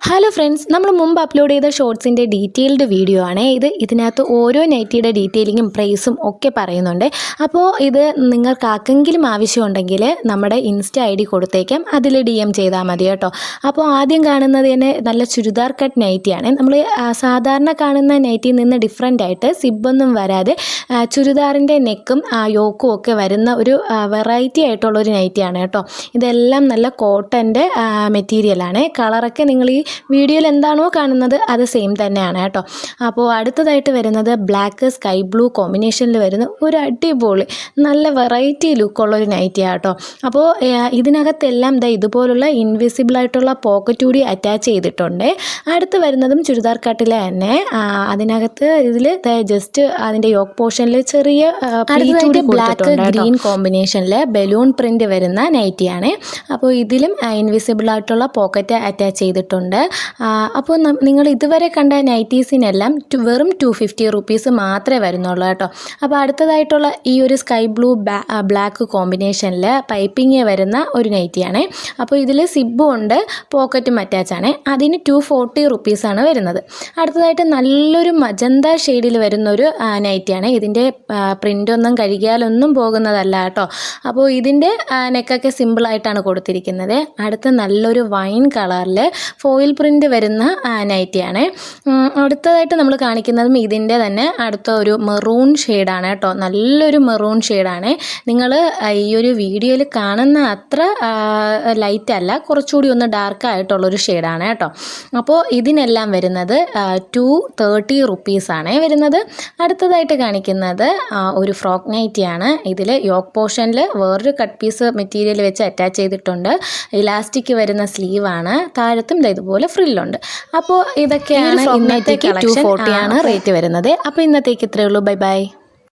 Hello friends, നമ്മൾ മുമ്പ് upload ചെയ്ത ഷോർട്സിൻ്റെ ഡീറ്റെയിൽഡ് വീഡിയോ ആണ് ഇത്. ഇതിനകത്ത് ഓരോ നൈറ്റിയുടെ ഡീറ്റെയിലിങ്ങും പ്രൈസും ഒക്കെ പറയുന്നുണ്ട്. അപ്പോൾ ഇത് നിങ്ങൾക്ക് ആർക്കെങ്കിലും ആവശ്യമുണ്ടെങ്കിൽ നമ്മുടെ ഇൻസ്റ്റ ID കൊടുത്തേക്കാം, അതിൽ DM ചെയ്താൽ മതി കേട്ടോ. അപ്പോൾ ആദ്യം കാണുന്നത് തന്നെ നല്ല ചുരിദാർ കട്ട് നൈറ്റിയാണ്. നമ്മൾ സാധാരണ കാണുന്ന നൈറ്റിയിൽ നിന്ന് ഡിഫറെൻ്റ് ആയിട്ട് സിബൊന്നും വരാതെ ചുരിദാറിൻ്റെ നെക്കും യോക്കും ഒക്കെ വരുന്ന ഒരു വെറൈറ്റി ആയിട്ടുള്ളൊരു നൈറ്റിയാണ് കേട്ടോ. ഇതെല്ലാം നല്ല കോട്ടൻ്റെ മെറ്റീരിയലാണ്. കളറൊക്കെ നിങ്ങൾ ഈ വീഡിയോയിൽ എന്താണോ കാണുന്നത് അത് സെയിം തന്നെയാണ് കേട്ടോ. അപ്പോൾ അടുത്തതായിട്ട് വരുന്നത് ബ്ലാക്ക് സ്കൈ ബ്ലൂ കോമ്പിനേഷനിൽ വരുന്ന ഒരു അടിപൊളി നല്ല വെറൈറ്റി ലുക്കുള്ളൊരു നൈറ്റിയാണ് കേട്ടോ. അപ്പോൾ ഇതിനകത്തെല്ലാം ഇതുപോലുള്ള ഇൻവിസിബിൾ ആയിട്ടുള്ള പോക്കറ്റ് കൂടി അറ്റാച്ച് ചെയ്തിട്ടുണ്ട്. അടുത്ത് വരുന്നതും ചുരിദാർ കട്ടിലെ തന്നെ അതിനകത്ത് ഇതിൽ ജസ്റ്റ് അതിൻ്റെ യോക്ക് പോർഷനിൽ ചെറിയ ബ്ലാക്ക് ഗ്രീൻ കോമ്പിനേഷനിൽ ബലൂൺ പ്രിൻ്റ് വരുന്ന നൈറ്റിയാണ്. അപ്പോൾ ഇതിലും ഇൻവിസിബിൾ ആയിട്ടുള്ള പോക്കറ്റ് അറ്റാച്ച് ചെയ്തിട്ടുണ്ട്. അപ്പോൾ നിങ്ങൾ ഇതുവരെ കണ്ട നൈറ്റീസിനെല്ലാം വെറും 250 റുപ്പീസ് മാത്രമേ വരുന്നുള്ളൂ കേട്ടോ. അപ്പോൾ അടുത്തതായിട്ടുള്ള ഈ ഒരു സ്കൈ ബ്ലൂ ബ്ലാക്ക് കോമ്പിനേഷനിൽ പൈപ്പിങ് വരുന്ന ഒരു നൈറ്റിയാണ്. അപ്പോൾ ഇതിൽ സിബും ഉണ്ട്, പോക്കറ്റും അറ്റാച്ചാണ്. അതിന് 240 റുപ്പീസാണ് വരുന്നത്. അടുത്തതായിട്ട് നല്ലൊരു മജന്ത ഷെയ്ഡിൽ വരുന്നൊരു നൈറ്റിയാണ്. ഇതിൻ്റെ പ്രിൻ്റൊന്നും കഴുകിയാലൊന്നും പോകുന്നതല്ല കേട്ടോ. അപ്പോൾ ഇതിൻ്റെ നെക്കൊക്കെ സിമ്പിളായിട്ടാണ് കൊടുത്തിരിക്കുന്നത്. അടുത്ത നല്ലൊരു വൈൻ കളറിൽ ഫോയിൽ പ്രിൻ്റ് വരുന്ന നൈറ്റിയാണ്. അടുത്തതായിട്ട് നമ്മൾ കാണിക്കുന്നതും ഇതിൻ്റെ തന്നെ അടുത്ത ഒരു മെറൂൺ ഷെയ്ഡാണ് കേട്ടോ. നല്ലൊരു മെറൂൺ ഷെയ്ഡാണ്. നിങ്ങൾ ഈ ഒരു വീഡിയോയിൽ കാണുന്ന അത്ര ലൈറ്റ് അല്ല, കുറച്ചുകൂടി ഒന്ന് ഡാർക്കായിട്ടുള്ളൊരു ഷെയ്ഡാണ് കേട്ടോ. അപ്പോൾ ഇതിനെല്ലാം വരുന്നത് 230 റുപ്പീസാണ് വരുന്നത്. അടുത്തതായിട്ട് കാണിക്കുന്നത് ഒരു ഫ്രോക്ക് നൈറ്റിയാണ്. ഇതിൽ യോക്ക് പോർഷനിൽ വേറൊരു കട്ട് പീസ് മെറ്റീരിയൽ വെച്ച് അറ്റാച്ച് ചെയ്തിട്ടുണ്ട്. ഇലാസ്റ്റിക് വരുന്ന സ്ലീവാണ്. താഴത്തും ഇതുപോലെ ഫ്രില്ലുണ്ട്. അപ്പോൾ ഇതൊക്കെയാണ് ഇന്നത്തേക്ക്. 240 ആണ് റേറ്റ് വരുന്നത്. അപ്പോൾ ഇന്നത്തേക്ക് ഇത്രയേ ഉള്ളൂ. Bye bye.